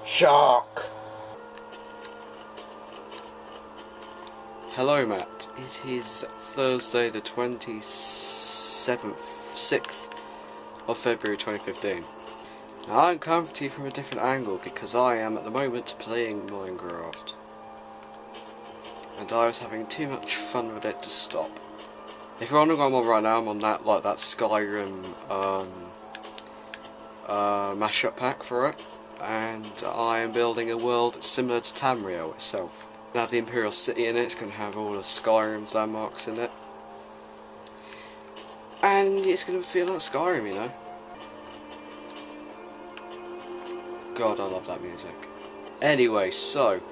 Shark! Hello Matt, it is Thursday the 6th of February 2015. Now I'm coming to you from a different angle because I am at the moment playing Minecraft. And I was having too much fun with it to stop. If you're wondering what I'm on right now, I'm on that Skyrim mashup pack for it. And I am building a world similar to Tamriel itself. It'll have the Imperial City in it, it's going to have all of Skyrim's landmarks in it. And it's going to feel like Skyrim, you know. God, I love that music. Anyway, so,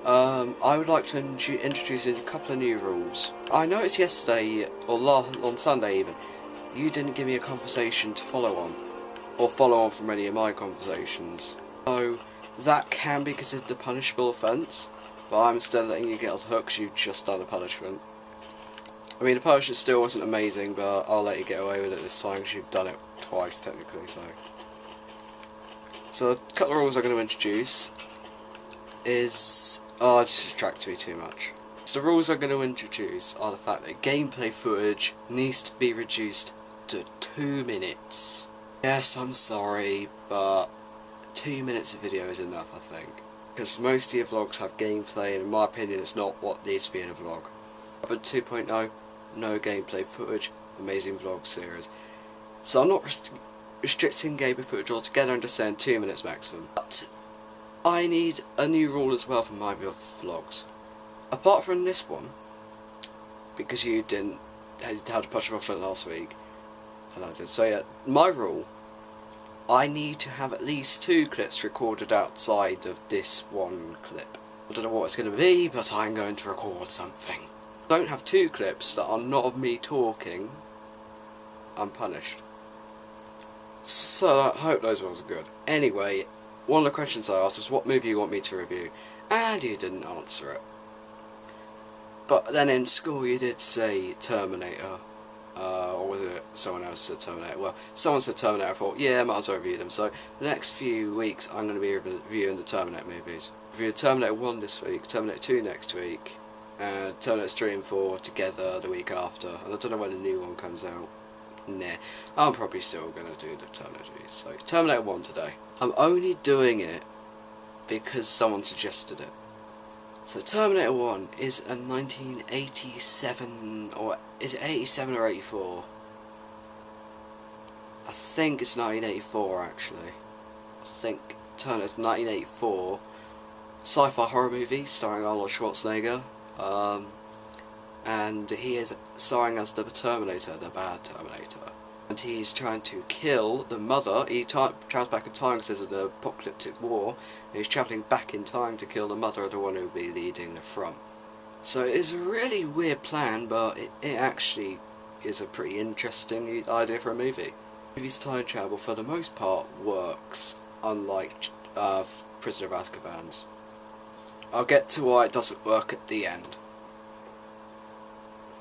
I would like to introduce a couple of new rules. I noticed yesterday, or on Sunday even, you didn't give me a conversation to follow on. Or follow on from any of my conversations. So, that can be considered a punishable offence, but I'm still letting you get on the hook because you've just done a punishment. I mean, the punishment still wasn't amazing, but I'll let you get away with it this time because you've done it twice technically, So a couple of rules I'm going to introduce is... oh, it's distracting me too much. So the rules I'm going to introduce are the fact that gameplay footage needs to be reduced to 2 minutes. Yes, I'm sorry, but 2 minutes of video is enough, I think. Because most of your vlogs have gameplay, and in my opinion it's not what needs to be in a vlog. But 2.0, no gameplay footage, amazing vlog series. So I'm not restricting gameplay footage altogether, I'm just saying 2 minutes maximum. But I need a new rule as well for my vlogs. Apart from this one, because you didn't had to push off it last week, and I did say it, my rule, I need to have at least 2 clips recorded outside of this one clip. I don't know what it's going to be, but I'm going to record something. Don't have 2 clips that are not of me talking, I'm punished. So I hope those ones are good. Anyway, one of the questions I asked was what movie you want me to review, and you didn't answer it. But then in school you did say Terminator. Or was it someone else said Terminator? Well, someone said Terminator, I thought, yeah, I might as well review them. So, the next few weeks I'm going to be reviewing the Terminator movies. Reviewed Terminator 1 this week, Terminator 2 next week, and Terminator 3 and 4 together the week after. And I don't know when the new one comes out. Nah, I'm probably still going to do the Terminator. So, Terminator 1 today. I'm only doing it because someone suggested it. So Terminator 1 is a 1987, or is it 87 or 84? I think it's 1984 actually. I think Terminator's 1984 sci-fi horror movie starring Arnold Schwarzenegger. And he is starring as the Terminator, the bad Terminator. And he's trying to kill the mother. He travels back in time because there's an apocalyptic war. And he's travelling back in time to kill the mother of the one who will be leading the front. So it's a really weird plan, but it actually is a pretty interesting idea for a movie. The movie's time travel, for the most part, works, unlike Prisoner of Azkaban's. I'll get to why it doesn't work at the end.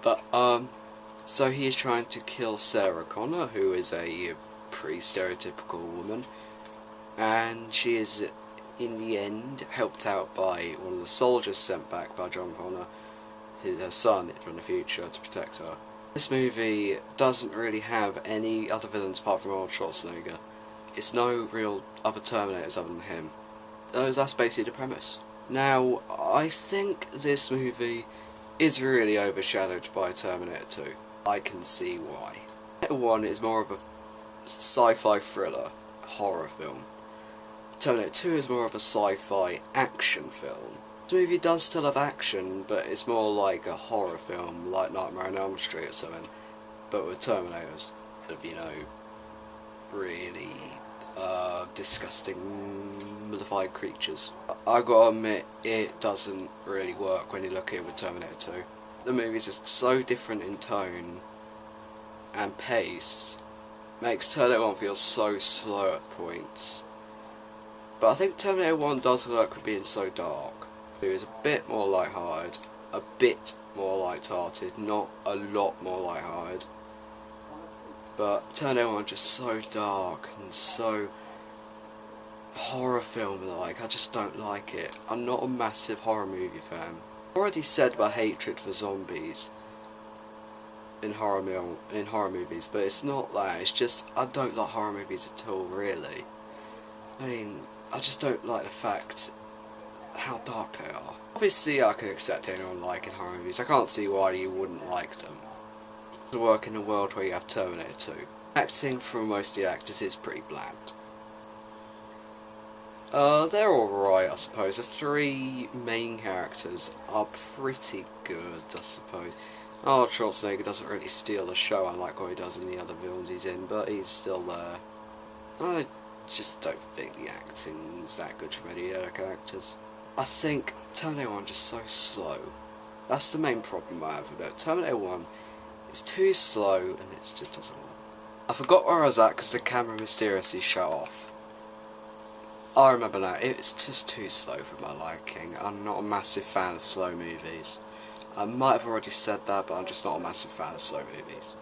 But, so he is trying to kill Sarah Connor, who is a pretty stereotypical woman, and she is, in the end, helped out by one of the soldiers sent back by John Connor, her son, from the future, to protect her. This movie doesn't really have any other villains apart from Arnold Schwarzenegger. It's no real other Terminators other than him. That's basically the premise. Now, I think this movie is really overshadowed by Terminator 2. I can see why. Terminator 1 is more of a sci-fi thriller, horror film. Terminator 2 is more of a sci-fi action film. This movie does still have action, but it's more like a horror film, like Nightmare on Elm Street or something, but with Terminators. You know, really disgusting, modified creatures. I gotta admit, it doesn't really work when you look at it with Terminator 2. The movie's just so different in tone and pace, makes Terminator 1 feel so slow at points. But I think Terminator 1 does work with being so dark. It was a bit more lighthearted, a bit more light-hearted, not a lot more lighthearted. But Terminator 1 just so dark and so horror film like. I just don't like it. I'm not a massive horror movie fan. I've already said my hatred for zombies in horror movies, but it's not that. It's just I don't like horror movies at all, really. I mean, I just don't like the fact how dark they are. Obviously, I can accept anyone liking horror movies. I can't see why you wouldn't like them. To work in a world where you have Terminator 2. Acting from most of the actors is pretty bland. They're alright, I suppose. The three main characters are pretty good, I suppose. Arnold Schwarzenegger doesn't really steal the show unlike what he does in the other films he's in, but he's still there. I just don't think the acting's that good from any other characters. I think Terminator 1 is just so slow. That's the main problem I have with it. Terminator 1 is too slow and it just doesn't work. I forgot where I was at because the camera mysteriously shut off. I remember now, it's just too slow for my liking. I'm not a massive fan of slow movies. I might have already said that, but I'm just not a massive fan of slow movies.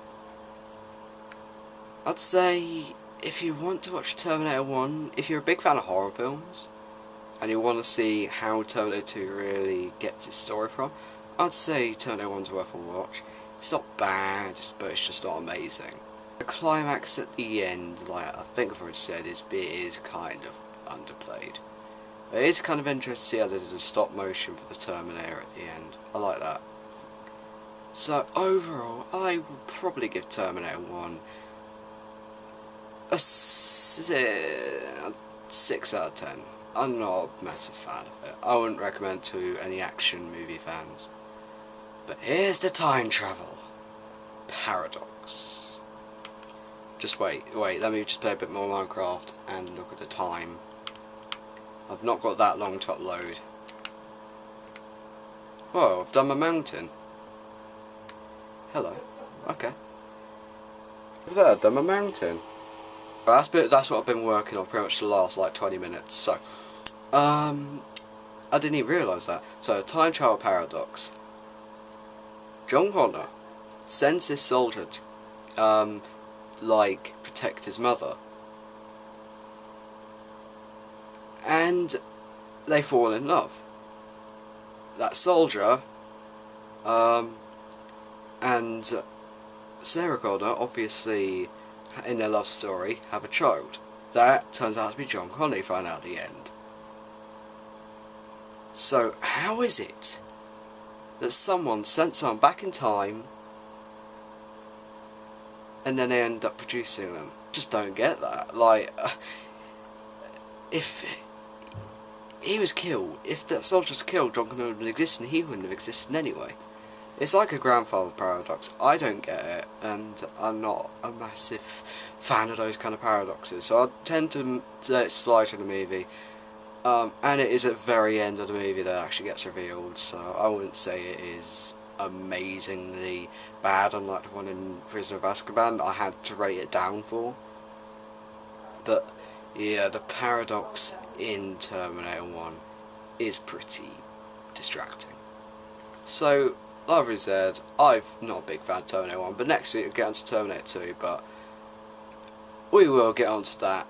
I'd say, if you want to watch Terminator 1, if you're a big fan of horror films, and you want to see how Terminator 2 really gets its story from, I'd say Terminator 1's worth a watch. It's not bad, but it's just not amazing. The climax at the end, like I think I've already said, it is kind of underplayed. It is kind of interesting to see how they did a stop motion for the Terminator at the end. I like that. So overall, I would probably give Terminator 1 a 6 out of 10. I'm not a massive fan of it. I wouldn't recommend to any action movie fans. But here's the time travel paradox. Just wait, let me just play a bit more Minecraft and look at the time. I've not got that long to upload. Whoa, I've done my mountain. Hello. Okay. Look at that, I've done my mountain. That's what I've been working on pretty much the last like 20 minutes. So, I didn't even realise that. So, time travel paradox. John Connor sends this soldier to, like, protect his mother. And they fall in love. That soldier, and Sarah Connor, obviously, in their love story, have a child. That turns out to be John Connor, you find out at the end. So, how is it that someone sent someone back in time and then they end up producing them? Just don't get that. Like, if he was killed, if that soldier was killed, John Connor wouldn't exist and he wouldn't have existed anyway. It's like a grandfather paradox. I don't get it, and I'm not a massive fan of those kind of paradoxes, so I tend to let it slide in the movie. And it is at the very end of the movie that actually gets revealed, so I wouldn't say it is amazingly bad, unlike the one in Prisoner of Azkaban I had to rate it down for. But yeah, the paradox in Terminator 1 is pretty distracting. So, like I've already said, I'm not a big fan of Terminator 1, but next week we'll get on to Terminator 2, but we will get on to that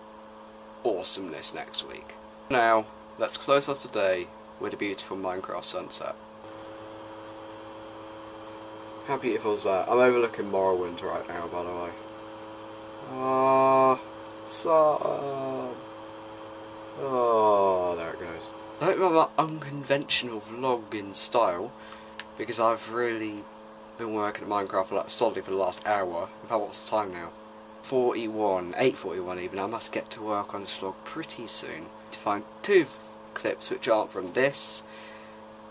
awesomeness next week. Now, let's close off today with a beautiful Minecraft sunset. How beautiful is that? I'm overlooking Morrowind right now, by the way. Oh, there it goes. I don't remember my unconventional vlogging style, because I've really been working at Minecraft solidly for the last hour. In fact, what's the time now? 8:41 even. I must get to work on this vlog pretty soon to find 2 clips which aren't from this,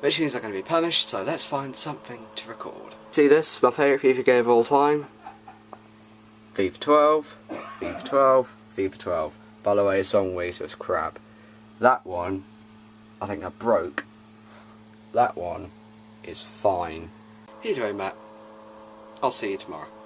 which means I'm going to be punished, so let's find something to record. See this? My favourite FIFA game of all time? FIFA 12, FIFA 12, FIFA 12. By the way, it's on Wii, so it's crap. That one, I think I broke. That one is fine. Either way, Matt, I'll see you tomorrow.